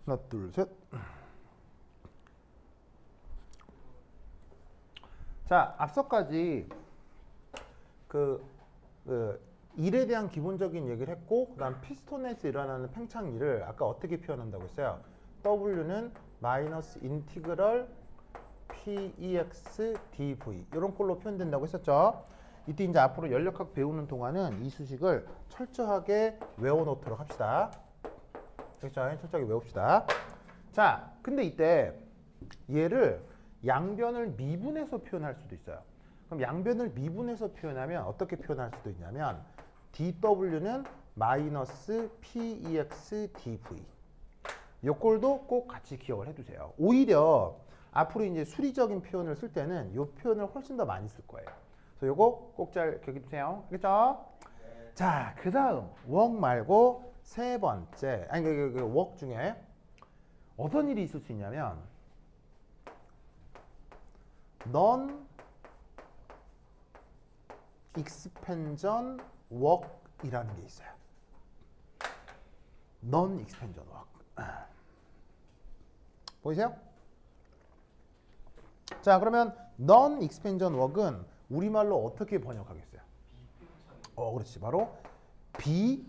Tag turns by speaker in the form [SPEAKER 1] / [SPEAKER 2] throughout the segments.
[SPEAKER 1] 하나, 둘, 셋. 자, 앞서까지 일에 대한 기본적인 얘기를 했고, 그 다음 피스톤에서 일어나는 팽창일을 아까 어떻게 표현한다고 했어요? W는 마이너스 인티그럴 PEX dV 이런 꼴로 표현된다고 했었죠. 이때 이제 앞으로 연력학 배우는 동안은 이 수식을 철저하게 외워놓도록 합시다. 됐죠? 철저하게 외웁시다. 자, 근데 이때 얘를 양변을 미분해서 표현할 수도 있어요. 그럼 양변을 미분해서 표현하면 어떻게 표현할 수도 있냐면 dW는 마이너스 PEX dV 이 꼴도 꼭 같이 기억을 해두세요. 오히려 앞으로 이제 수리적인 표현을 쓸 때는 이 표현을 훨씬 더 많이 쓸 거예요. 그래서 요거 꼭 잘 기억해 두세요. 알겠죠? 네. 자, 그 다음 웍 말고 세 번째 웍 중에 어떤 일이 있을 수 있냐면 non expansion work이라는 게 있어요. non expansion work. 보이세요? 자, 그러면 non expansion work은 우리말로 어떻게 번역하겠어요? 그렇지. 바로 비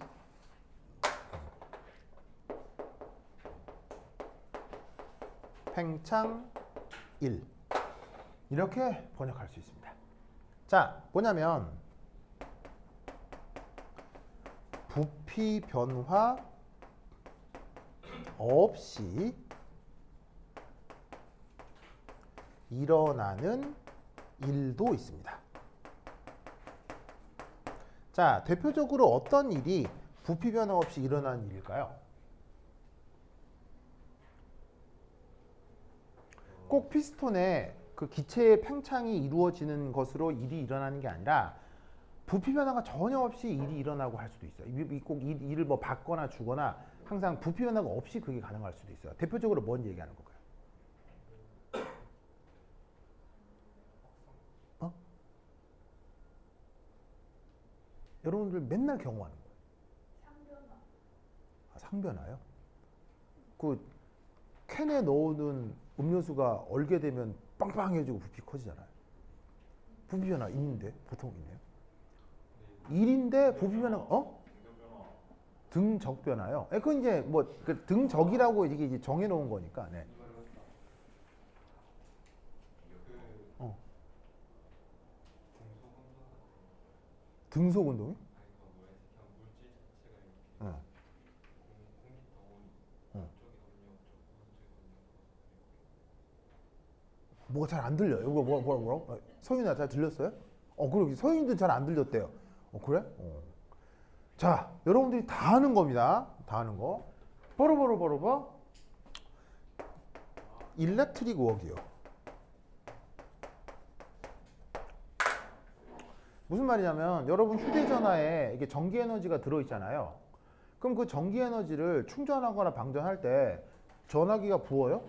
[SPEAKER 1] 팽창 1 이렇게 번역할 수 있습니다. 자, 뭐냐면 부피 변화 없이 일어나는 일도 있습니다. 자, 대표적으로 어떤 일이 부피 변화 없이 일어나는 일일까요? 꼭 피스톤에 그 기체의 팽창이 이루어지는 것으로 일이 일어나는 게 아니라 부피 변화가 전혀 없이 일이 일어나고 할 수도 있어요. 꼭 일을 뭐 받거나 주거나 항상 부피 변화가 없이 그게 가능할 수도 있어요. 대표적으로 뭔 얘기하는 건가요? 여러분들 맨날 경험하는 거예요.
[SPEAKER 2] 상변화.
[SPEAKER 1] 상변화요? 그 캔에 넣어둔 음료수가 얼게 되면 빵빵해지고 부피 커지잖아요. 부피 변화 있는데 보통 있네요. 일인데 부피 변화 등적 변화요. 그건 이제 뭐 그 등적이라고 이게 정해 놓은 거니까. 네. 등속 운동이? 뭐가 잘 안 들려요. 이거 뭐라고? 서윤아 잘 들렸어요? 그래. 서윤이도 잘 안 들렸대요. 그래? 자, 여러분들이 다 하는 겁니다. 다 하는 거. 바로 일렉트릭 웍이요. 무슨 말이냐면 여러분 휴대전화에 이게 전기 에너지가 들어있잖아요. 그럼 그 전기 에너지를 충전하거나 방전할 때 전화기가 부어요?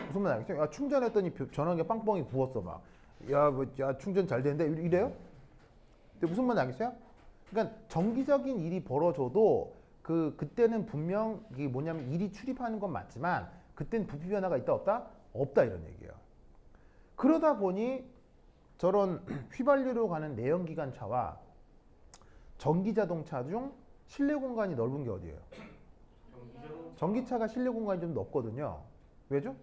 [SPEAKER 1] 무슨 말 알겠죠? 야, 충전했더니 전화기가 빵빵히 부었어 막. 야 충전 잘 되는데 이래요? 근데 무슨 말 알겠어요? 그러니까 정기적인 일이 벌어져도 그때는 분명 이게 뭐냐면 일이 출입하는 건 맞지만 그때는 부피 변화가 있다 없다? 없다 이런 얘기예요. 그러다 보니 저런 휘발유로 가는 내연기관차와 전기자동차 중 실내 공간이 넓은 게 어디예요? 전기차가 실내 공간이 좀 넓거든요. 왜죠?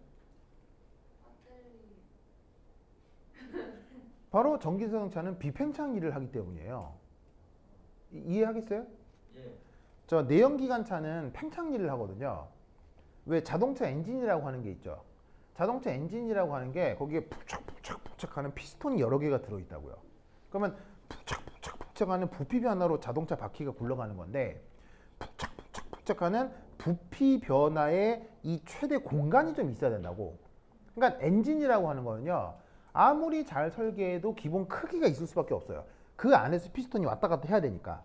[SPEAKER 1] 바로 전기자동차는 비팽창 일을 하기 때문이에요. 이해하겠어요?
[SPEAKER 3] 예.
[SPEAKER 1] 저 내연기관차는 팽창 일을 하거든요. 왜? 자동차 엔진이라고 하는 게 있죠. 자동차 엔진이라고 하는 게 거기에 푹착 하는 피스톤이 여러 개가 들어있다고요. 그러면 푹착 하는 부피 변화로 자동차 바퀴가 굴러가는 건데 푹착 하는 부피 변화의 이 최대 공간이 좀 있어야 된다고. 그러니까 엔진이라고 하는 거는요. 아무리 잘 설계해도 기본 크기가 있을 수밖에 없어요. 그 안에서 피스톤이 왔다 갔다 해야 되니까.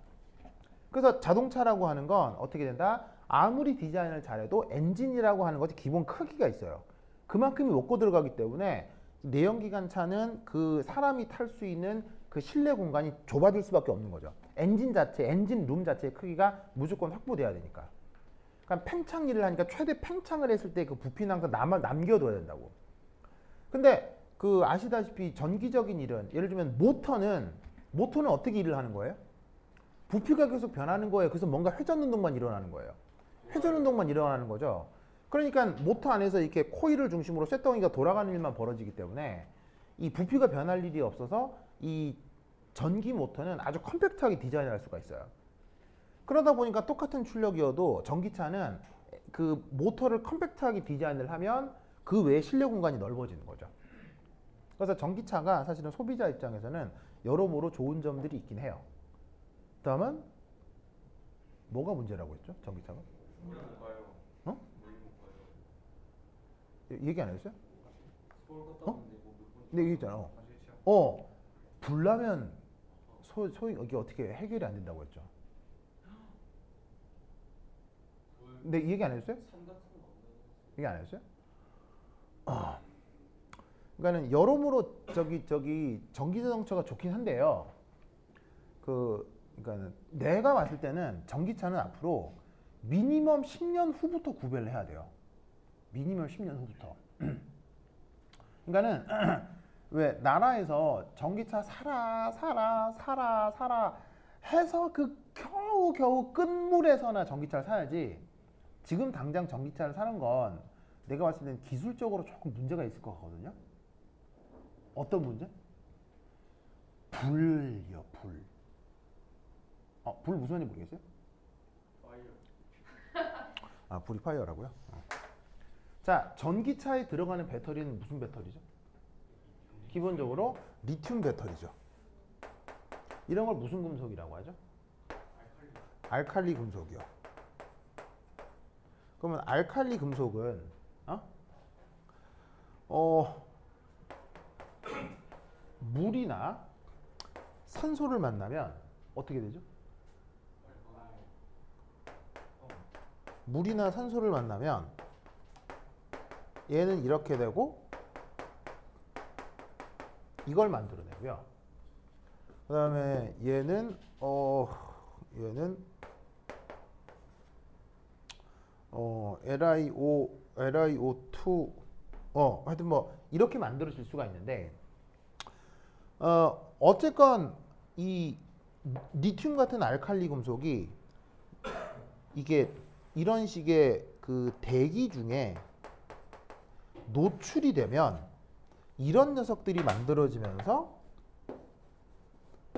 [SPEAKER 1] 그래서 자동차라고 하는 건 어떻게 된다? 아무리 디자인을 잘해도 엔진이라고 하는 것이 기본 크기가 있어요. 그만큼이 먹고 들어가기 때문에 내연기관차는 그 사람이 탈 수 있는 그 실내 공간이 좁아질 수밖에 없는 거죠. 엔진 룸 자체의 크기가 무조건 확보돼야 되니까. 그러니까 팽창 일을 하니까 최대 팽창을 했을 때 그 부피는 항상 남겨둬야 된다고. 근데 그 아시다시피 전기적인 일은 예를 들면 모터는 어떻게 일을 하는 거예요? 부피가 계속 변하는 거예요. 그래서 뭔가 회전 운동만 일어나는 거예요. 회전 운동만 일어나는 거죠. 그러니까 모터 안에서 이렇게 코일을 중심으로 쇳덩이가 돌아가는 일만 벌어지기 때문에 이 부피가 변할 일이 없어서 이 전기 모터는 아주 컴팩트하게 디자인할 수가 있어요. 그러다 보니까 똑같은 출력이어도 전기차는 그 모터를 컴팩트하게 디자인을 하면 그 외에 실내 공간이 넓어지는 거죠. 그래서 전기차가 사실은 소비자 입장에서는 여러모로 좋은 점들이 있긴 해요. 다음은 뭐가 문제라고 했죠? 전기차가?
[SPEAKER 2] 물이 못 가요.
[SPEAKER 1] 어?
[SPEAKER 2] 물이 못 가요.
[SPEAKER 1] 얘기 안 했어요?
[SPEAKER 2] 서울 갔다
[SPEAKER 1] 어?
[SPEAKER 2] 왔는데 뭐 몇 분?
[SPEAKER 1] 근데 얘기했잖아.
[SPEAKER 2] 다시 시작.
[SPEAKER 1] 불나면 소위 이게 어떻게 해결이 안 된다고 했죠. 근데 얘기 안 했어요?
[SPEAKER 2] 산 같은 거 없나요?
[SPEAKER 1] 얘기 안 했어요? 그러니까는 여러모로 전기 자동차가 좋긴 한데요. 그러니까는 내가 봤을 때는 전기차는 앞으로 미니멈 10년 후부터 구별을 해야 돼요. 미니멈 10년 후부터. 그러니까는 왜 나라에서 전기차 사라 해서 그 겨우 끝물에서나 전기차를 사야지. 지금 당장 전기차를 사는 건 내가 봤을 때는 기술적으로 조금 문제가 있을 것 같거든요. 어떤 문제? 불이요, 불. 불 무슨 말인지 모르겠어요?
[SPEAKER 2] 파이어.
[SPEAKER 1] 불이 파이어라고요? 자, 전기차에 들어가는 배터리는 무슨 배터리죠? 기본적으로 리튬 배터리죠. 이런 걸 무슨 금속이라고 하죠? 알칼리 금속이요. 그러면 알칼리 금속은 물이나 산소를 만나면 어떻게 되죠? 물이나 산소를 만나면 얘는 이렇게 되고 이걸 만들어내고요. 그 다음에 얘는 LiO2 하여튼 뭐 이렇게 만들어질 수가 있는데 어쨌건 이 리튬 같은 알칼리 금속이 이게 이런 식의 그 대기 중에 노출이 되면 이런 녀석들이 만들어지면서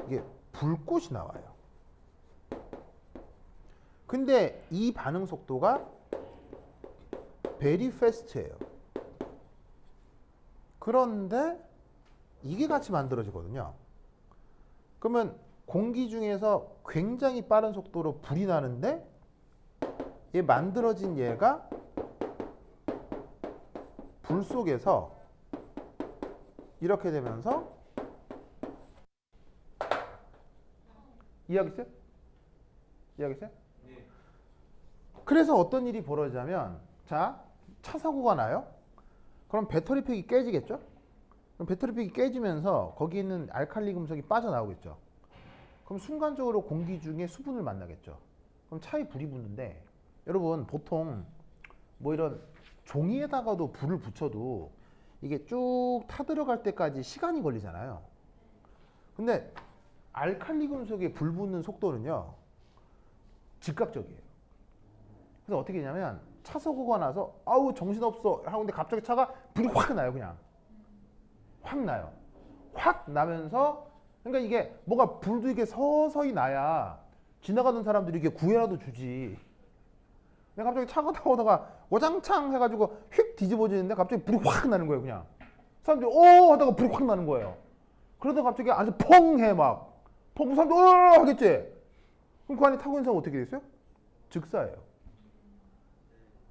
[SPEAKER 1] 이게 불꽃이 나와요. 근데 이 반응 속도가 very fast예요. 그런데 이게 같이 만들어지거든요. 그러면 공기 중에서 굉장히 빠른 속도로 불이 나는데 얘 만들어진 얘가 불 속에서 이렇게 되면서 이해하겠어요? 이해하겠어요?
[SPEAKER 2] 네.
[SPEAKER 1] 그래서 어떤 일이 벌어지냐면 자, 차 사고가 나요. 그럼 배터리팩이 깨지겠죠? 그럼 배터리팩이 깨지면서 거기 있는 알칼리 금속이 빠져나오겠죠. 그럼 순간적으로 공기 중에 수분을 만나겠죠. 그럼 차에 불이 붙는데 여러분 보통 뭐 이런 종이에다가도 불을 붙여도 이게 쭉 타들어갈 때까지 시간이 걸리잖아요. 근데 알칼리 금속에 불 붙는 속도는요 즉각적이에요. 그래서 어떻게 되냐면 차 사고가 나서 아우 정신없어 하는데 갑자기 차가 불이 확 나요. 그냥 확 나요. 확 나면서 그러니까 이게 뭐가 불도 이게 서서히 나야 지나가는 사람들이 이게 구애라도 주지. 근데 갑자기 차가 나오다가 와장창 해가지고 휙 뒤집어지는데 갑자기 불이 확 나는 거예요. 그냥 사람들이 오 하다가 불이 확 나는 거예요. 그러다가 갑자기 안에서 펑 해 막 펑 사람들 하겠지. 그럼 그 안에 타고 있는 사람 어떻게 됐어요? 즉사예요.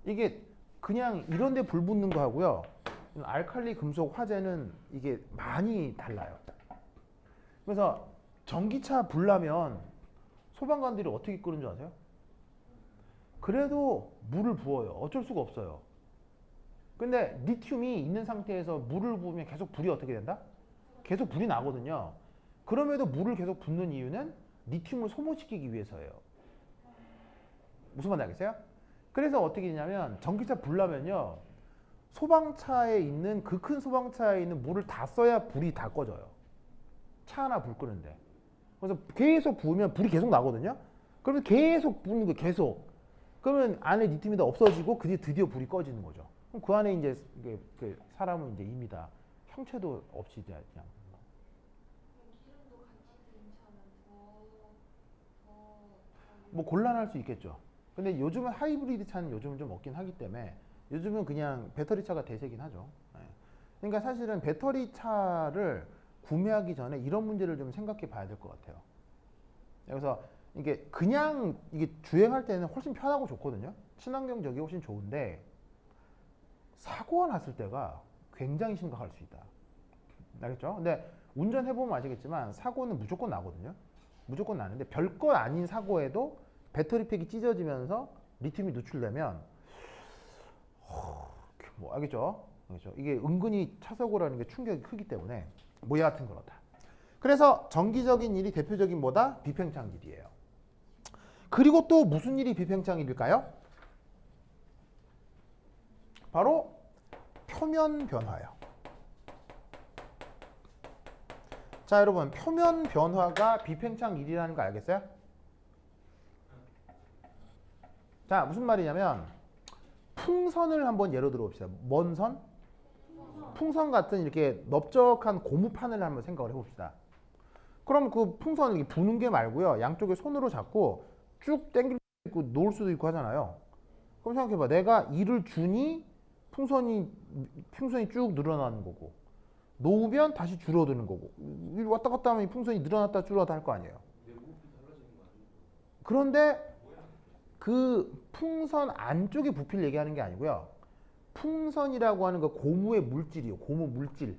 [SPEAKER 1] 이게 그냥 이런 데 불 붙는 거 하고요. 알칼리 금속 화재는 이게 많이 달라요. 그래서 전기차 불 나면 소방관들이 어떻게 끄는 줄 아세요? 그래도 물을 부어요. 어쩔 수가 없어요. 근데 리튬이 있는 상태에서 물을 부으면 계속 불이 어떻게 된다? 계속 불이 나거든요. 그럼에도 물을 계속 붓는 이유는 리튬을 소모시키기 위해서예요. 무슨 말인지 알겠어요? 그래서 어떻게 되냐면 전기차 불나면요. 소방차에 있는 그 큰 소방차에 있는 물을 다 써야 불이 다 꺼져요. 차 하나 불 끄는데. 그래서 계속 부으면 불이 계속 나거든요. 그러면 계속 부는 거 계속. 그러면 안에 리튬이 없어지고 드디어 불이 꺼지는 거죠. 그럼 그 안에 이제 그 사람은 이제 이미 다 형체도 없이 그냥.
[SPEAKER 3] 기름도 같이 든 차면
[SPEAKER 1] 뭐 곤란할 수 있겠죠. 근데 요즘은 하이브리드 차는 요즘은 좀 없긴 하기 때문에 요즘은 그냥 배터리 차가 대세긴 하죠. 예. 그러니까 사실은 배터리 차를 구매하기 전에 이런 문제를 좀 생각해 봐야 될 것 같아요. 그래서 이게 그냥 이게 주행할 때는 훨씬 편하고 좋거든요. 친환경적이 훨씬 좋은데 사고가 났을 때가 굉장히 심각할 수 있다. 알겠죠? 근데 운전해보면 아시겠지만 사고는 무조건 나거든요. 무조건 나는데 별거 아닌 사고에도 배터리팩이 찢어지면서 리튬이 누출되면 뭐 알겠죠? 알겠죠? 이게 은근히 차사고라는 게 충격이 크기 때문에 뭐 여하튼 그렇다. 그래서 정기적인 일이 대표적인 뭐다? 비팽창 일이에요. 그리고 또 무슨 일이 비팽창 일일까요? 바로 표면 변화예요. 자, 여러분 표면 변화가 비팽창 일이라는 거 알겠어요? 자, 무슨 말이냐면 풍선을 한번 예로 들어 봅시다. 뭔 선? 풍선 같은 이렇게 넓적한 고무판을 한번 생각을 해봅시다. 그럼 그 풍선을 이렇게 부는 게 말고요. 양쪽에 손으로 잡고 쭉 당길 수도 있고 놓을 수도 있고 하잖아요. 그럼 생각해봐. 내가 이를 주니 풍선이 쭉 늘어나는 거고 놓으면 다시 줄어드는 거고 왔다 갔다 하면 이 풍선이 늘어났다 줄어났다 할 거 아니에요.
[SPEAKER 2] 내부피 달라지는 거 아니에요?
[SPEAKER 1] 그런데 그 풍선 안쪽에 부피를 얘기하는 게 아니고요. 풍선이라고 하는 그 고무의 물질이요. 고무 물질.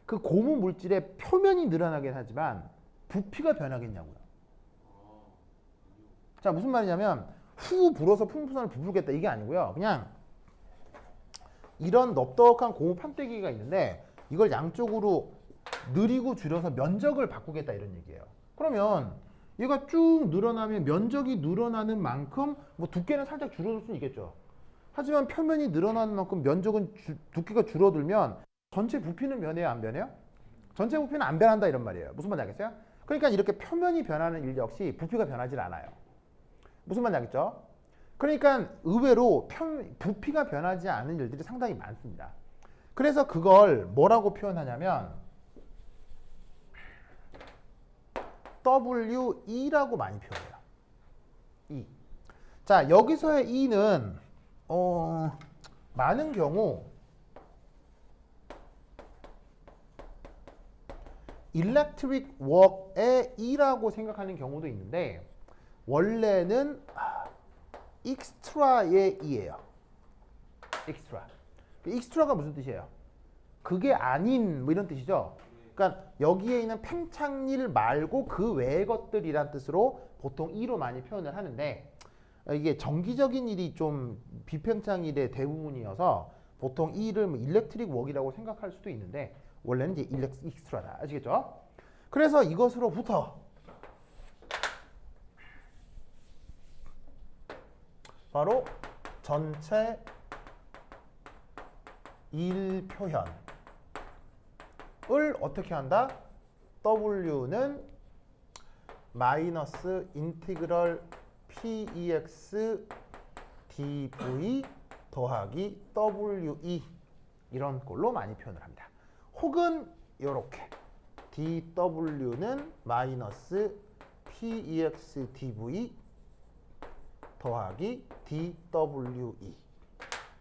[SPEAKER 1] 그 고무 물질의 표면이 늘어나긴 하지만 부피가 변하겠냐고요. 자, 무슨 말이냐면 후 불어서 풍선을 부풀겠다 이게 아니고요. 그냥 이런 넙떡한 고무 판때기가 있는데 이걸 양쪽으로 느리고 줄여서 면적을 바꾸겠다 이런 얘기예요. 그러면 얘가 쭉 늘어나면 면적이 늘어나는 만큼 뭐 두께는 살짝 줄어들 수는 있겠죠. 하지만 표면이 늘어나는 만큼 면적은 두께가 줄어들면 전체 부피는 변해요, 안 변해요? 전체 부피는 안 변한다 이런 말이에요. 무슨 말인지 알겠어요? 그러니까 이렇게 표면이 변하는 일 역시 부피가 변하지 않아요. 무슨 말인지 알겠죠? 그러니까 의외로 부피가 변하지 않은 일들이 상당히 많습니다. 그래서 그걸 뭐라고 표현하냐면 WE라고 많이 표현해요. E. 자, 여기서의 E는 많은 경우 electric work의 E라고 생각하는 경우도 있는데 원래는 extra의 E예요. extra. extra가 무슨 뜻이에요? 그게 아닌 뭐 이런 뜻이죠. 그러니까 여기에 있는 팽창일 말고 그 외의 것들이란 뜻으로 보통 E로 많이 표현을 하는데 이게 정기적인 일이 좀 비팽창일의 대부분이어서 보통 E를 뭐 electric work이라고 생각할 수도 있는데 원래는 이제 extra다. 아시겠죠? 그래서 이것으로부터 바로 전체 일 표현을 어떻게 한다? W는 마이너스 인티그럴 Px dv 더하기 WE 이런 걸로 많이 표현을 합니다. 혹은 이렇게 dW는 마이너스 Px dv 더하기 dWE.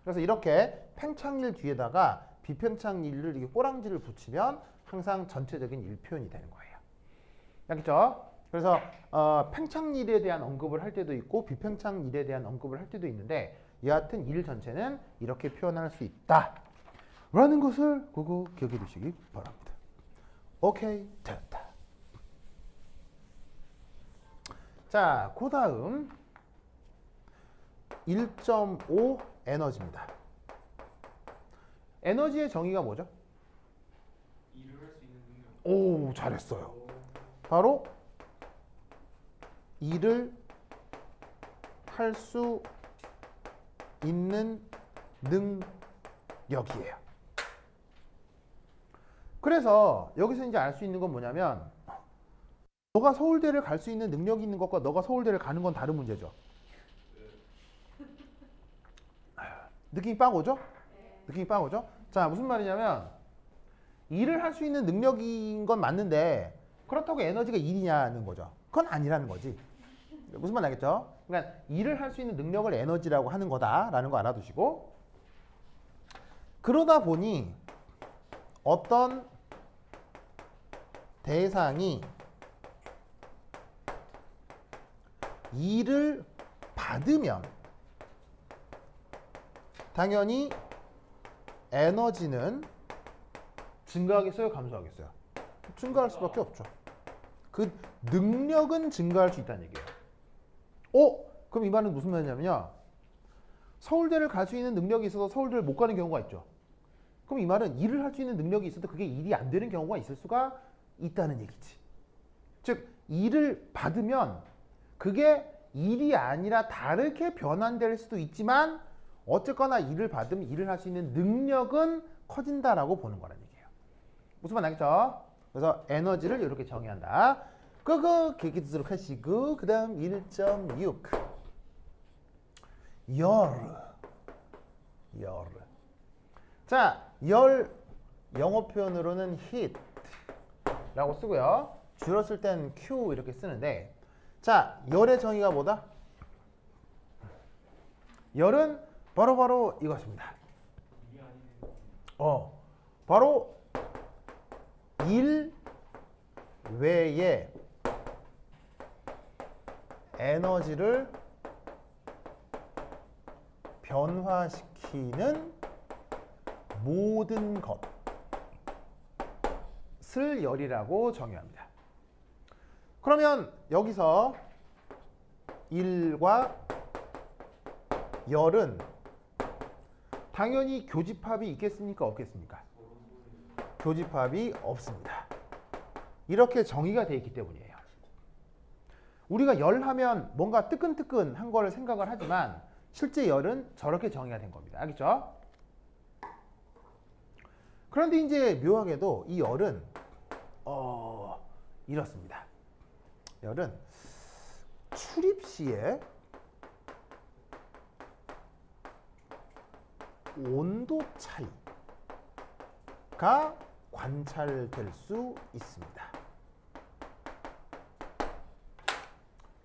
[SPEAKER 1] 그래서 이렇게 팽창일 뒤에다가 비팽창일을 이렇게 꼬랑지를 붙이면 항상 전체적인 일 표현이 되는 거예요. 알겠죠? 그래서 팽창일에 대한 언급을 할 때도 있고 비팽창일에 대한 언급을 할 때도 있는데 여하튼 일 전체는 이렇게 표현할 수 있다 라는 것을 그거 기억해 두시기 바랍니다. 오케이, 됐다. 자, 그 다음 1.5 에너지입니다. 에너지의 정의가 뭐죠?
[SPEAKER 2] 일을 할 수 있는 능력.
[SPEAKER 1] 오, 잘했어요. 바로 일을 할 수 있는 능력이에요. 그래서 여기서 이제 알 수 있는 건 뭐냐면 너가 서울대를 갈 수 있는 능력이 있는 것과 너가 서울대를 가는 건 다른 문제죠. 느낌이 빵 오죠? 느낌이 빵 오죠? 자, 무슨 말이냐면 일을 할 수 있는 능력인 건 맞는데 그렇다고 에너지가 일이냐는 거죠. 그건 아니라는 거지. 무슨 말 알겠죠? 그러니까 일을 할 수 있는 능력을 에너지라고 하는 거다라는 거 알아두시고, 그러다 보니 어떤 대상이 일을 받으면 당연히 에너지는 증가하겠어요? 감소하겠어요? 증가할 수밖에 없죠. 그 능력은 증가할 수 있다는 얘기예요. 그럼 이 말은 무슨 말이냐면요. 서울대를 갈 수 있는 능력이 있어서 서울대를 못 가는 경우가 있죠. 그럼 이 말은 일을 할 수 있는 능력이 있어도 그게 일이 안 되는 경우가 있을 수가 있다는 얘기지. 즉, 일을 받으면 그게 일이 아니라 다르게 변환될 수도 있지만 어쨌거나 일을 받으면 일을 할 수 있는 능력은 커진다라고 보는 거라는 얘기예요. 무슨 말 알겠죠? 그래서 에너지를 이렇게 정의한다. 그거 기억해 두도록 하시고, 그 다음 1.6 열. 자, 열 영어 표현으로는 heat라고 쓰고요. 줄였을 땐 Q 이렇게 쓰는데, 자, 열의 정의가 뭐다? 열은 바로 이것입니다. 바로 일 외에 에너지를 변화시키는 모든 것을 열이라고 정의합니다. 그러면 여기서 일과 열은 당연히 교집합이 있겠습니까? 없겠습니까? 교집합이 없습니다. 이렇게 정의가 되어 있기 때문이에요. 우리가 열 하면 뭔가 뜨끈뜨끈한 걸 생각을 하지만 실제 열은 저렇게 정의가 된 겁니다. 알겠죠? 그런데 이제 묘하게도 이 열은 이렇습니다. 열은 출입 시에 온도 차이가 관찰될 수 있습니다.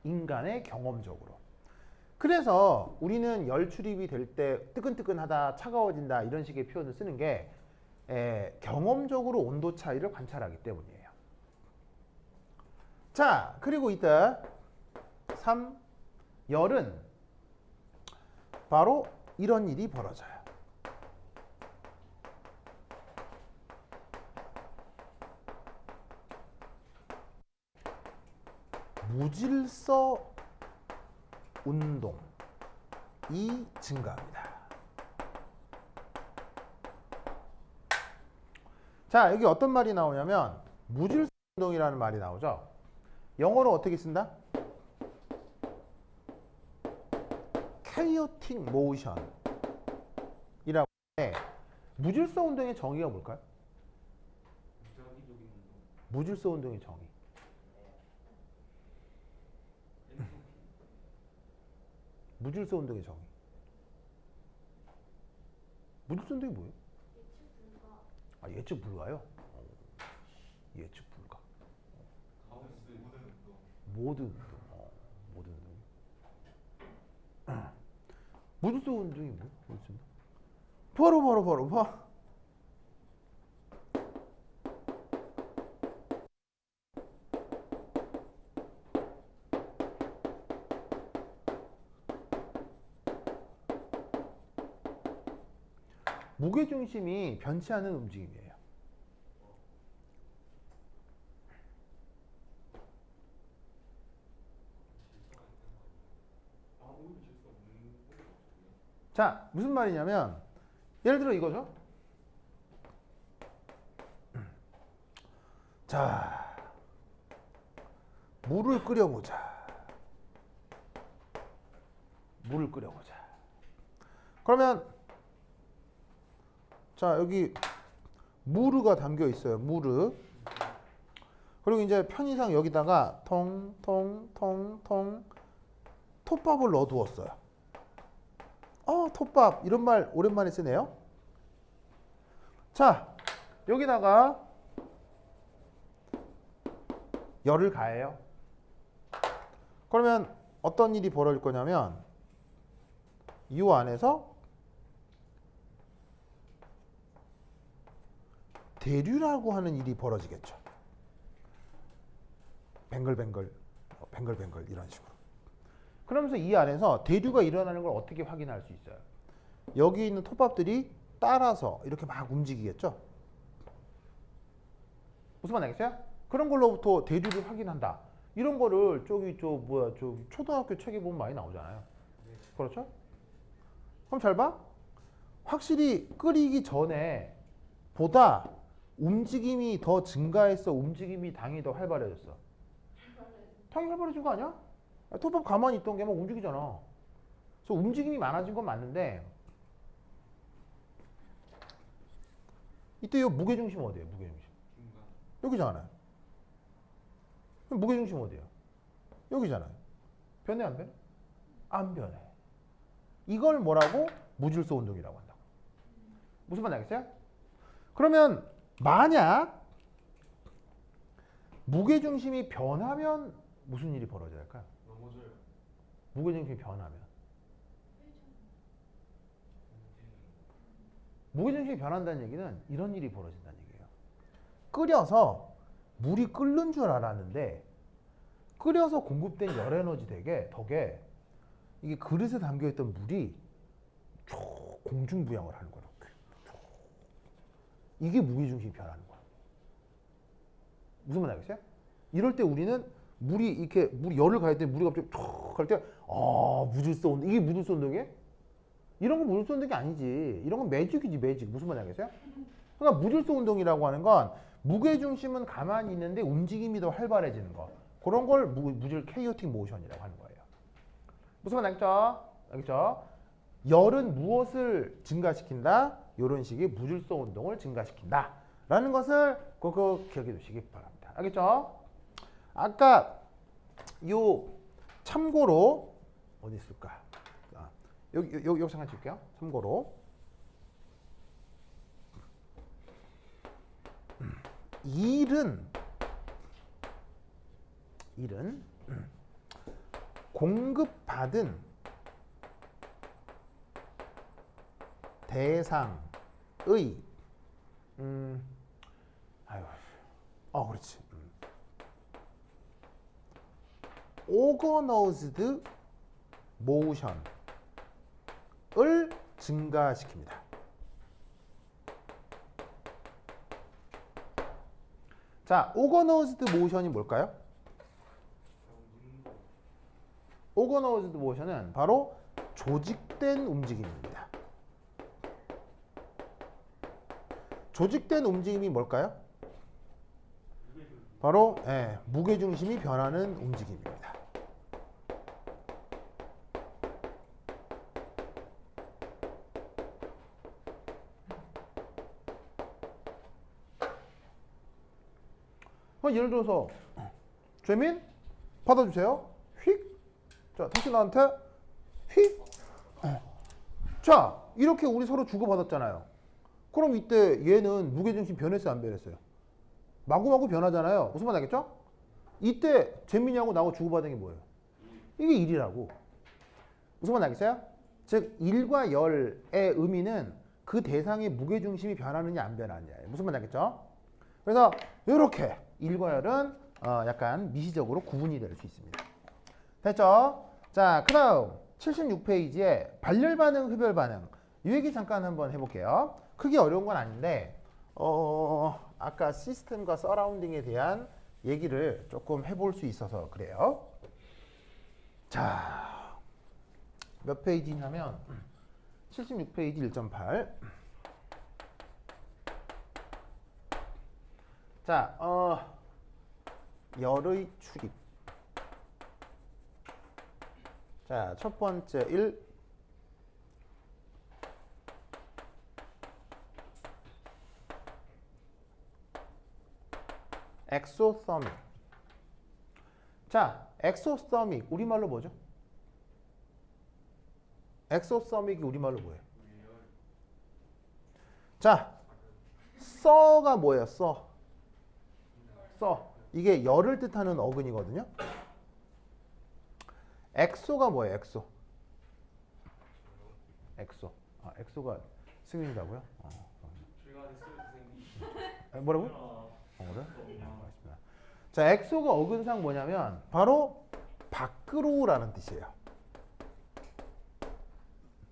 [SPEAKER 1] 인간의 경험적으로. 그래서 우리는 열 출입이 될 때 뜨끈뜨끈하다, 차가워진다 이런 식의 표현을 쓰는 게 경험적으로 온도 차이를 관찰하기 때문이에요. 자, 그리고 이때 3. 열은 바로 이런 일이 벌어져요. 무질서 운동이 증가합니다. 자, 여기 어떤 말이 나오냐면 무질서 운동이라는 말이 나오죠. 영어로 어떻게 쓴다? chaotic motion이라고 하는데 무질서 운동의 정의가 뭘까요? 무질서 운동의 정의. 무질서 운동의 정의. 무질서 운동이 뭐예요? 예측 불가요? 예측 불가. 모든 운동. 모든 운동. 무질서 운동이 뭐예요? 바로 봐. 무게중심이 변치 않는 움직임이에요. 자, 무슨 말이냐면 예를 들어 이거죠. 자, 물을 끓여보자. 그러면 자 여기 무르가 담겨 있어요. 무르. 그리고 이제 편의상 여기다가 통통통통 톱밥을 넣어두었어요. 톱밥 이런 말 오랜만에 쓰네요. 자 여기다가 열을 가해요. 그러면 어떤 일이 벌어질 거냐면 이 안에서 대류라고 하는 일이 벌어지겠죠. 뱅글뱅글, 뱅글뱅글 이런 식으로. 그러면서 이 안에서 대류가 일어나는 걸 어떻게 확인할 수 있어요? 여기 있는 톱밥들이 따라서 이렇게 막 움직이겠죠. 무슨 말 알겠어요? 그런 걸로부터 대류를 확인한다. 이런 거를 저 초등학교 책에 보면 많이 나오잖아요. 그렇죠? 그럼 잘 봐. 확실히 끓이기 전에 보다 움직임이 더 증가했어? 움직임이 당이 더 활발해졌어? 당이 활발해진 거 아니야? 톱밥 가만히 있던 게 막 움직이잖아. 그래서 움직임이 많아진 건 맞는데 이때 이 무게중심 어디예요? 무게중심. 여기잖아요. 그럼 무게중심 어디예요? 여기잖아요. 변해 안 변해? 안 변해. 이걸 뭐라고? 무질서 운동이라고 한다고. 무슨 말 알겠어요? 그러면 만약 무게중심이 변하면 무슨 일이 벌어져야 할까요?
[SPEAKER 2] 넘어져요.
[SPEAKER 1] 무게중심이 변하면. 무게중심이 변한다는 얘기는 이런 일이 벌어진다는 얘기예요. 끓여서 물이 끓는 줄 알았는데 끓여서 공급된 열 에너지 덕에 이게 그릇에 담겨있던 물이 쭉 공중부양을 하는 거예요. 이게 무게중심이 변하는 거야. 무슨 말 알겠어요? 이럴 때 우리는 물이 열을 가할 때 물이 갑자기 툭 할 때 무질서 운동. 이게 무질서 운동이에요? 이런 건 무질서 운동이 아니지. 이런 건 매직이지, 매직. 무슨 말 알겠어요? 그러니까 무질서 운동이라고 하는 건 무게중심은 가만히 있는데 움직임이 더 활발해지는 거. 그런 걸 무질 케이오틱 모션이라고 하는 거예요. 무슨 말 알겠죠? 알겠죠? 열은 무엇을 증가시킨다? 이런 식의 무질서 운동을 증가시킨다. 라는 것을 꼭 기억해 두시기 바랍니다. 알겠죠? 아까 요 참고로 어디 있을까? 여기 잠깐 줄게요. 참고로 일은 공급받은 대상의 그렇지. organized motion을 증가시킵니다. 자, organized motion이 뭘까요? organized motion은 바로 조직된 움직임입니다. 조직된 움직임이 뭘까요? 바로 무게중심이 변하는 움직임입니다. 예를 들어서 재민 받아주세요. 휙. 자, 다시 나한테 휙. 자, 이렇게 우리 서로 주고받았잖아요. 그럼 이때 얘는 무게중심 변했어요, 안 변했어요? 마구마구 변하잖아요. 무슨 말 알겠죠? 이때 재민이하고 나하고 주고받은 게 뭐예요? 이게 일이라고. 무슨 말 알겠어요? 즉 일과 열의 의미는 그 대상의 무게중심이 변하느냐 안 변하느냐예요. 무슨 말 알겠죠? 그래서 이렇게 일과 열은 약간 미시적으로 구분이 될 수 있습니다. 됐죠? 자, 그 다음 76페이지에 발열 반응, 흡열 반응 이 얘기 잠깐 한번 해볼게요. 크게 어려운 건 아닌데 아까 시스템과 서라운딩에 대한 얘기를 조금 해볼 수 있어서 그래요. 자, 몇 페이지냐면 76페이지 1.8. 자, 열의 출입. 자, 첫 번째 1. 엑소서믹. 자, 엑소서믹 우리말로 뭐죠? 엑소서믹이 우리말로 뭐예요? 자, 써가 뭐예요? 써. 이게 열을 뜻하는 어근이거든요. 엑소가 뭐예요? 엑소. 아, 엑소가 승인이라고요?
[SPEAKER 2] 제가 됐어요 선생님.
[SPEAKER 1] 뭐라고? 그래? 알겠습니다. 자, 엑소가 어근상 뭐냐면 바로 밖으로라는 뜻이에요.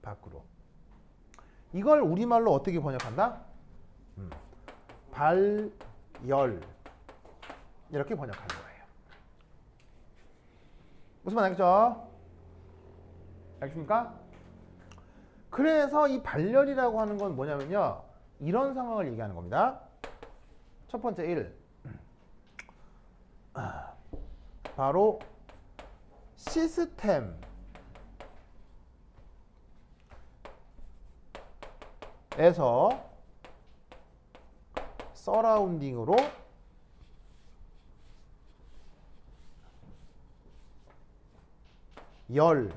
[SPEAKER 1] 밖으로. 이걸 우리말로 어떻게 번역한다? 발열 이렇게 번역하는 거예요. 무슨 말 알겠죠? 알겠습니까? 그래서 이 발열이라고 하는 건 뭐냐면요. 이런 상황을 얘기하는 겁니다. 첫 번째 1. 바로 시스템에서 서라운딩으로 열이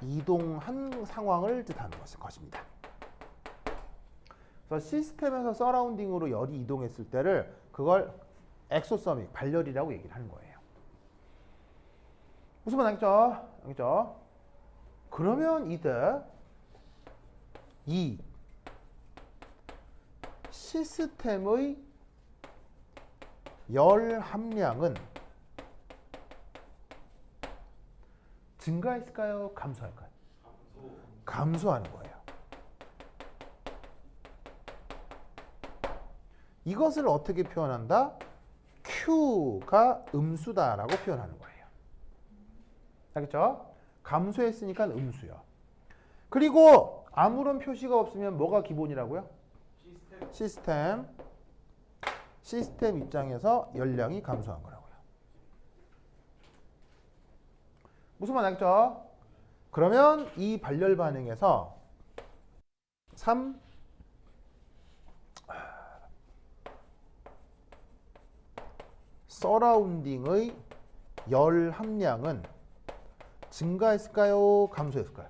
[SPEAKER 1] 이동한 상황을 뜻하는 것입니다. 그래서 시스템에서 서라운딩으로 열이 이동했을 때를 그걸 엑소서믹, 발열이라고 얘기를 하는 거예요. 무슨 말 알겠죠? 알겠죠? 그러면 이때 이 시스템의 열 함량은 증가했을까요? 감소할까요? 감소하는 거예요. 이것을 어떻게 표현한다? Q가 음수다라고 표현하는 거예요. 알겠죠? 감소했으니까 음수요. 그리고 아무런 표시가 없으면 뭐가 기본이라고요? 시스템 입장에서 열량이 감소한 거라고요. 무슨 말 알겠죠? 그러면 이 발열 반응에서 3 서라운딩의 열 함량은 증가했을까요? 감소했을까요?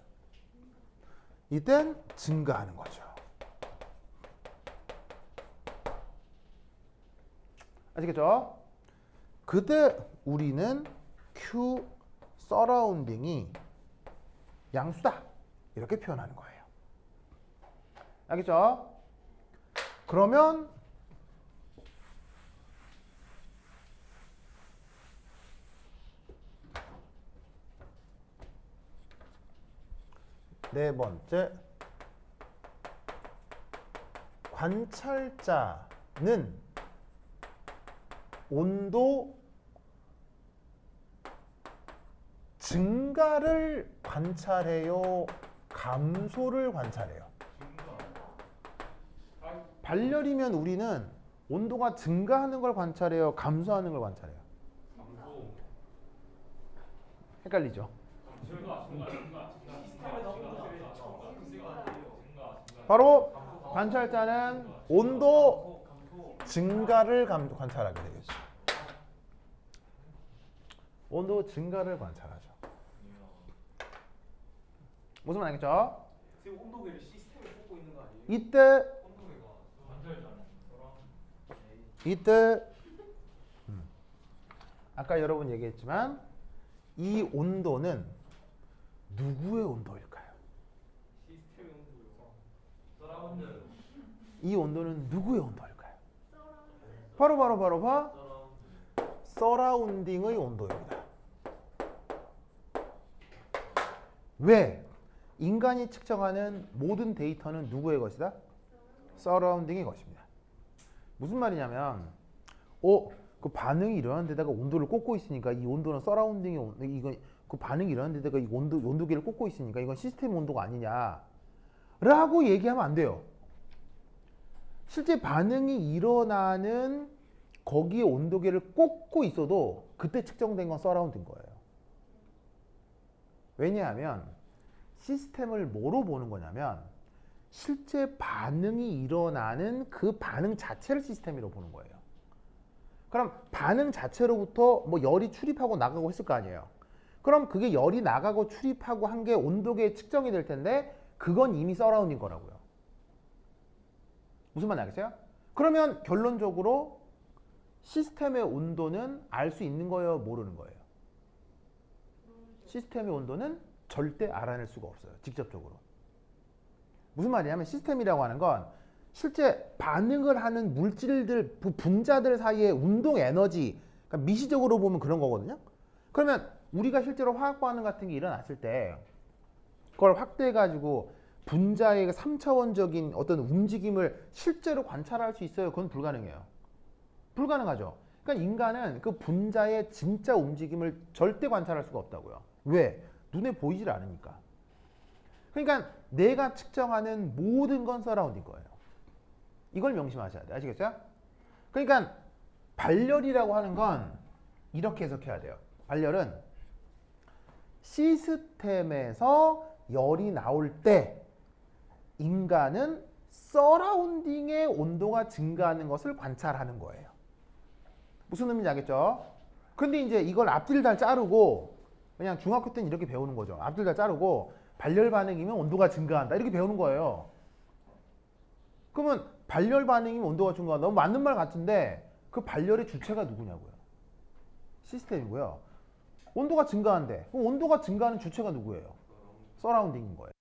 [SPEAKER 1] 이땐 증가하는 거죠. 아시겠죠? 그때 우리는 Q 서라운딩이 양수다 이렇게 표현하는 거예요. 알겠죠? 그러면 네 번째, 관찰자는 온도 증가를 관찰해요? 감소를 관찰해요? 발열이면 우리는 온도가 증가하는 걸 관찰해요? 감소하는 걸 관찰해요? 헷갈리죠? 바로 관찰자는 온도 증가를 관찰하게 되겠죠. 온도 증가를 관찰하죠. 무슨 말 알겠죠?
[SPEAKER 2] 지금 온도계를 시스템에 꽂고 있는 거 아니에요?
[SPEAKER 1] 이때 아까 여러분 얘기했지만 이 온도는 누구의 온도일까요?
[SPEAKER 2] 시스템의 온도요.
[SPEAKER 1] 이 온도는 누구의 온도일까요? 바로 서라운딩의 온도입니다. 왜? 인간이 측정하는 모든 데이터는 누구의 것이다? 서라운딩의 것입니다. 무슨 말이냐면 그 반응이 일어나는 데다가 온도를 꽂고 있으니까 이 온도는 서라운딩의 이건 그 반응이 일어나는 데다가 이 온도계를 꽂고 있으니까 이건 시스템 온도가 아니냐라고 얘기하면 안 돼요. 실제 반응이 일어나는 거기에 온도계를 꽂고 있어도 그때 측정된 건 서라운드인 거예요. 왜냐하면 시스템을 뭐로 보는 거냐면 실제 반응이 일어나는 그 반응 자체를 시스템이라고 보는 거예요. 그럼 반응 자체로부터 뭐 열이 출입하고 나가고 했을 거 아니에요. 그럼 그게 열이 나가고 출입하고 한 게 온도계에 측정이 될 텐데 그건 이미 서라운딩 거라고요. 무슨 말인지 알겠어요? 그러면 결론적으로 시스템의 온도는 알 수 있는 거예요? 모르는 거예요? 시스템의 온도는 절대 알아낼 수가 없어요. 직접적으로. 무슨 말이냐면 시스템이라고 하는 건 실제 반응을 하는 물질들, 분자들 사이의 운동 에너지, 그러니까 미시적으로 보면 그런 거거든요. 그러면 우리가 실제로 화학 반응 같은 게 일어났을 때 그걸 확대해가지고 분자의 3차원적인 어떤 움직임을 실제로 관찰할 수 있어요? 그건 불가능해요. 불가능하죠. 그러니까 인간은 그 분자의 진짜 움직임을 절대 관찰할 수가 없다고요. 왜? 눈에 보이질 않으니까. 그러니까 내가 측정하는 모든 건 서라운딩 거예요. 이걸 명심하셔야 돼요. 아시겠어요? 그러니까 발열이라고 하는 건 이렇게 해석해야 돼요. 발열은 시스템에서 열이 나올 때 인간은 서라운딩의 온도가 증가하는 것을 관찰하는 거예요. 무슨 의미인지 알겠죠? 근데 이제 이걸 앞뒤를 다 자르고 그냥 중학교 때는 이렇게 배우는 거죠. 앞뒤를 다 자르고 발열 반응이면 온도가 증가한다 이렇게 배우는 거예요. 그러면 발열 반응이면 온도가 증가한다. 맞는 말 같은데 그 발열의 주체가 누구냐고요? 시스템이고요. 온도가 증가한대. 그럼 온도가 증가하는 주체가 누구예요? 서라운딩인 거예요.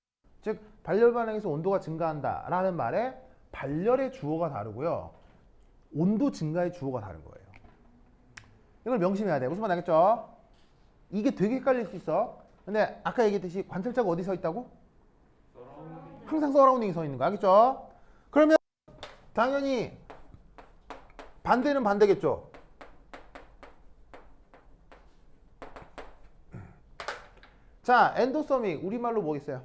[SPEAKER 1] 즉 발열 반응에서 온도가 증가한다라는 말에 발열의 주어가 다르고요. 온도 증가의 주어가 다른 거예요. 이걸 명심해야 돼. 무슨 말 알겠죠? 이게 되게 헷갈릴 수 있어. 근데 아까 얘기했듯이 관찰자가 어디 서 있다고? 항상 서라운딩이 서 있는 거 알겠죠? 그러면 당연히 반대는 반대겠죠? 자, 엔도서믹 우리말로 뭐겠어요?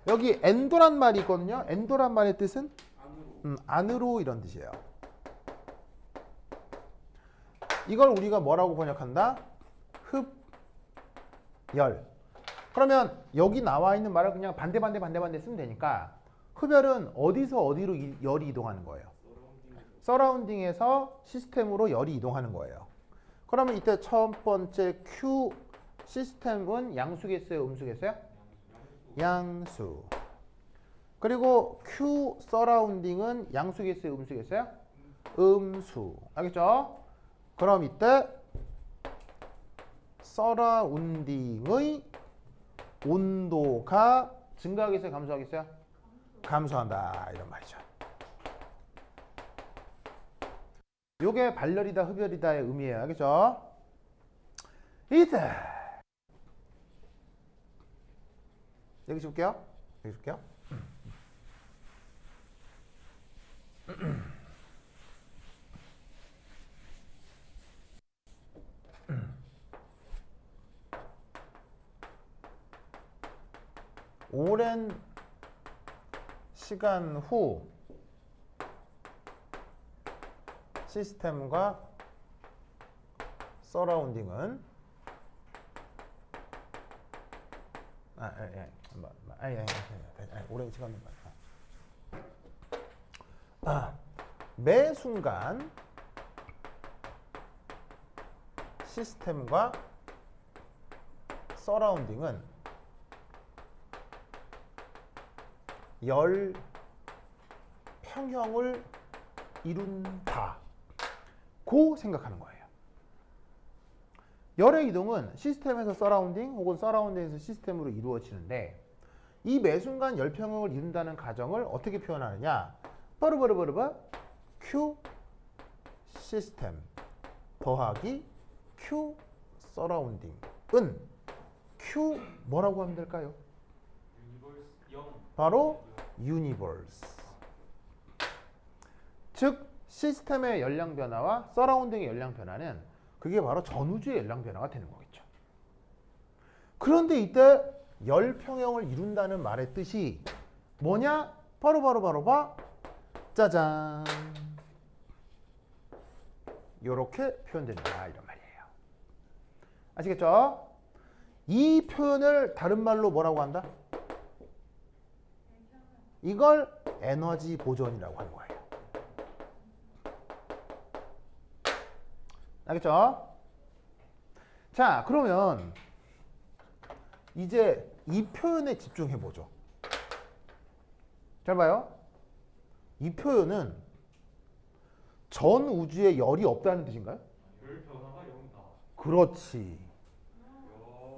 [SPEAKER 1] 여기 엔도란 말이 있거든요. 엔도란 말의 뜻은? 안으로 이런 뜻이에요. 이걸 우리가 뭐라고 번역한다? 흡열. 그러면 여기 나와 있는 말을 그냥 반대 쓰면 되니까 흡열은 어디서 어디로 열이 이동하는 거예요? 서라운딩에서 시스템으로 열이 이동하는 거예요. 그러면 이때 첫 번째 Q 시스템은 양수겠어요? 음수겠어요? 양수. 그리고 Q 서라운딩은 양수겠어요? 음수겠어요? 음수. 알겠죠? 그럼 이때 서라운딩의 온도가 증가하겠어요? 감소하겠어요? 감소한다. 이런 말이죠. 요게 발열이다, 흡열이다의 의미예요. 알겠죠? 이때 여기 줄게요. 여기 줄게요. 오랜 시간 후 시스템과 서라운딩은 오랜 시간 매 순간 시스템과 서라운딩은 열 평형을 이룬다 고 생각하는 거예요. 열의 이동은 시스템에서 서라운딩 혹은 서라운딩에서 시스템으로 이루어지는데 이 매순간 열 평형을 이룬다는 가정을 어떻게 표현하느냐? 빠르바르바르바 Q 시스템 더하기 Q 서라운딩은 Q 뭐라고 하면 될까요? 바로 유니버스. 즉 시스템의 열량 변화와 서라운딩의 열량 변화는 그게 바로 전우주의 열량 변화가 되는 거겠죠. 그런데 이때 열 평형을 이룬다는 말의 뜻이 뭐냐? 바로 봐. 짜잔. 요렇게 표현된다 이런 말이에요. 아시겠죠? 이 표현을 다른 말로 뭐라고 한다? 이걸 에너지 보존이라고 하는 거예요. 알겠죠? 자, 그러면 이제 이 표현에 집중해 보죠. 잘 봐요. 이 표현은 전 우주에 열이 없다는 뜻인가요?
[SPEAKER 2] 열 변화가 0이다.
[SPEAKER 1] 그렇지.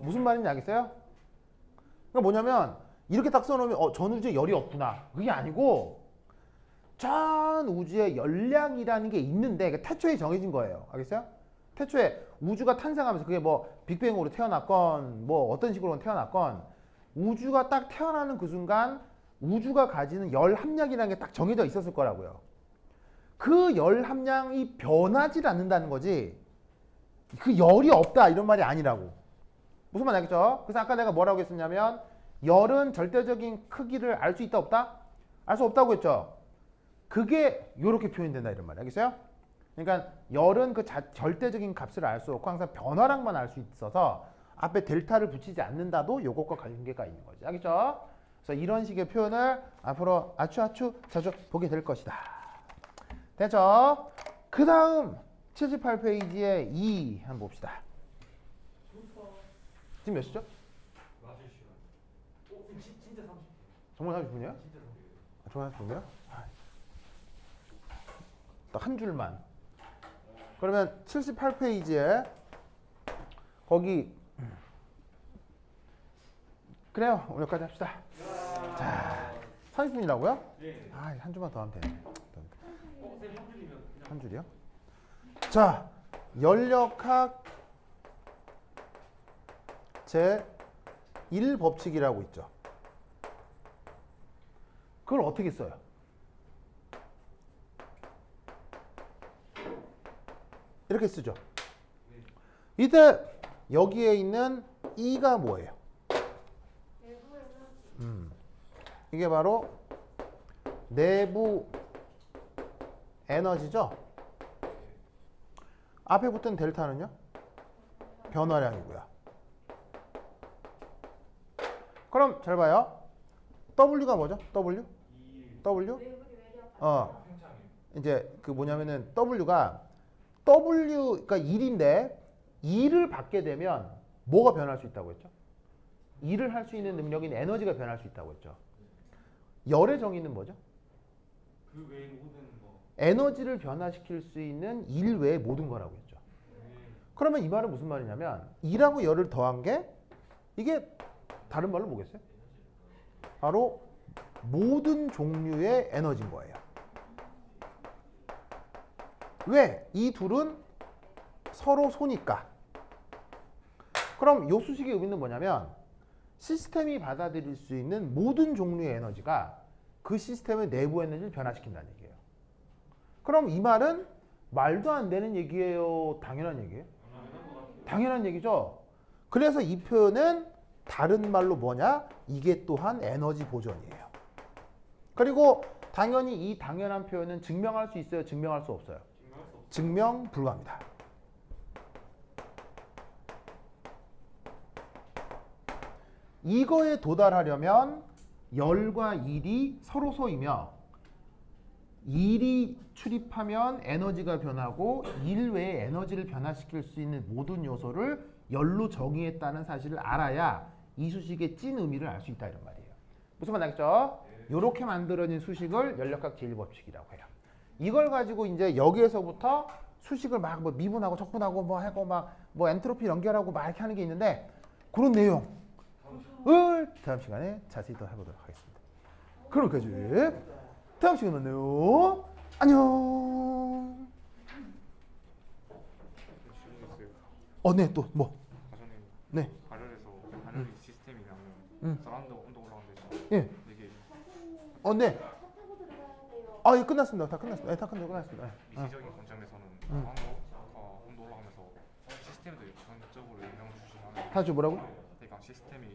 [SPEAKER 1] 무슨 말인지 알겠어요? 그러니까 뭐냐면 이렇게 딱 써놓으면 전 우주에 열이 없구나. 그게 아니고 전 우주에 열량이라는 게 있는데 그게 태초에 정해진 거예요. 알겠어요? 태초에 우주가 탄생하면서 그게 뭐 빅뱅으로 태어났건 뭐 어떤 식으로 태어났건 우주가 딱 태어나는 그 순간 우주가 가지는 열 함량이라는 게 딱 정해져 있었을 거라고요. 그 열 함량이 변하지 않는다는 거지 그 열이 없다 이런 말이 아니라고. 무슨 말 알겠죠? 그래서 아까 내가 뭐라고 했었냐면 열은 절대적인 크기를 알 수 있다 없다? 알 수 없다고 했죠. 그게 이렇게 표현된다 이런 말 알겠어요? 그러니까 열은 그 절대적인 값을 알 수 없고 항상 변화량만 알 수 있어서 앞에 델타를 붙이지 않는다도 이것과 관계가 있는 거죠. 알겠죠? 그래서 이런 식의 표현을 앞으로 아추 자주 보게 될 것이다. 됐죠? 그 다음 78페이지에 2 한번 봅시다. 지금 몇 시죠?
[SPEAKER 2] 맞을 시간. 진짜 30분.
[SPEAKER 1] 정말 30분이야?
[SPEAKER 2] 진짜 30분.
[SPEAKER 1] 정말 30분이야? 딱 한 줄만. 그러면 78페이지에 거기 그래요. 오늘 여기까지 합시다. 자, 30분이라고요?
[SPEAKER 2] 네.
[SPEAKER 1] 한 줄만 더 하면 되네.
[SPEAKER 2] 쌤 한 줄이면 그냥
[SPEAKER 1] 한 줄이요? 자, 연력학 제 1법칙이라고 있죠. 그걸 어떻게 써요? 이렇게 쓰죠. 이때 여기에 있는 E가 뭐예요?
[SPEAKER 3] 내부 에너지.
[SPEAKER 1] 이게 바로 내부 에너지죠. 앞에 붙은 델타는요? 변화량이고요. 그럼 잘 봐요. W가 뭐죠? W? W?
[SPEAKER 3] 외부리 외리 아파.
[SPEAKER 2] 팽창이에요.
[SPEAKER 1] 이제 그 뭐냐면은 W가 그러니까 1인데 2를 받게 되면 뭐가 변할 수 있다고 했죠? 2를 할 수 있는 능력인 에너지가 변할 수 있다고 했죠. 열의 정의는 뭐죠?
[SPEAKER 2] 그 외에 모든 거.
[SPEAKER 1] 에너지를 변화시킬 수 있는 일 외의 모든 거라고 했죠.
[SPEAKER 2] 네.
[SPEAKER 1] 그러면 이 말은 무슨 말이냐면 2라고 열을 더한 게 이게 다른 말로 뭐겠어요? 바로 모든 종류의 에너지인 거예요. 왜? 이 둘은 서로 소니까. 그럼 이 수식의 의미는 뭐냐면 시스템이 받아들일 수 있는 모든 종류의 에너지가 그 시스템의 내부 에너지를 변화시킨다는 얘기예요. 그럼 이 말은 말도 안 되는 얘기예요? 당연한 얘기예요? 당연한 얘기죠. 그래서 이 표현은 다른 말로 뭐냐? 이게 또한 에너지 보존이에요. 그리고 당연히 이 당연한 표현은 증명할 수 있어요? 증명할 수 없어요?
[SPEAKER 2] 증명할 수 없어.
[SPEAKER 1] 증명 불가합니다. 이거에 도달하려면 열과 일이 서로소이며 일이 출입하면 에너지가 변하고 일 외에 에너지를 변화시킬 수 있는 모든 요소를 열로 정의했다는 사실을 알아야 이 수식의 찐 의미를 알 수 있다 이런 말이에요. 무슨 말 알겠죠? 이렇게 만들어진 수식을 연력학 제1법칙이라고 해요. 이걸 가지고 이제 여기에서부터 수식을 막 뭐 미분하고 적분하고 뭐 하고 막 뭐 엔트로피 연결하고 막 이렇게 하는 게 있는데 그런 내용을 다음 시간에 자세히 더 해보도록 하겠습니다. 그럼까지 다음 시간에 만나요. 안녕. 네, 또 뭐?
[SPEAKER 4] 전에
[SPEAKER 1] 네.
[SPEAKER 4] 발열에서 발열 시스템이랑 사람도 온도 올라가는데
[SPEAKER 1] 예.
[SPEAKER 4] 이게
[SPEAKER 1] 네.
[SPEAKER 3] 차 타고 들어가야 돼요.
[SPEAKER 1] 예, 끝났습니다. 다 끝났습니다. 예, 다 끝났습니다. 예.
[SPEAKER 4] 미시적인 관점에서는 사람도 온도 올라가면서 시스템도 전적으로 영향을 주시면
[SPEAKER 1] 다시 뭐라고?
[SPEAKER 4] 그러니까 시스템이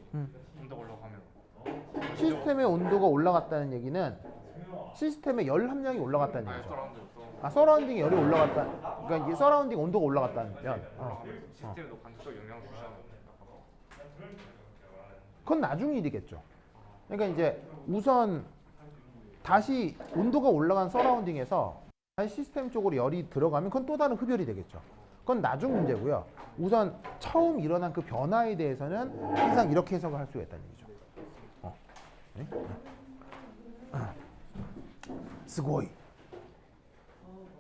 [SPEAKER 4] 온도 올라가면
[SPEAKER 1] 시스템의 온도가 올라갔다는 얘기는 시스템의 열 함량이 올라갔다는
[SPEAKER 4] 아예
[SPEAKER 1] 얘기죠.
[SPEAKER 4] 서라운드
[SPEAKER 1] 서라운딩 열이 올라갔다. 그러니까 이 서라운딩 온도가 올라갔다는 면.
[SPEAKER 4] 시스템에도 간접적 영향을 주시면
[SPEAKER 1] 그건 나중 일이겠죠. 그러니까 이제 우선 다시 온도가 올라간 서라운딩에서 다시 시스템 쪽으로 열이 들어가면 그건 또 다른 흡열이 되겠죠. 그건 나중 문제고요. 우선 처음 일어난 그 변화에 대해서는 항상 이렇게 해석을 할 수가 있다는 얘기죠. 네? 스고이.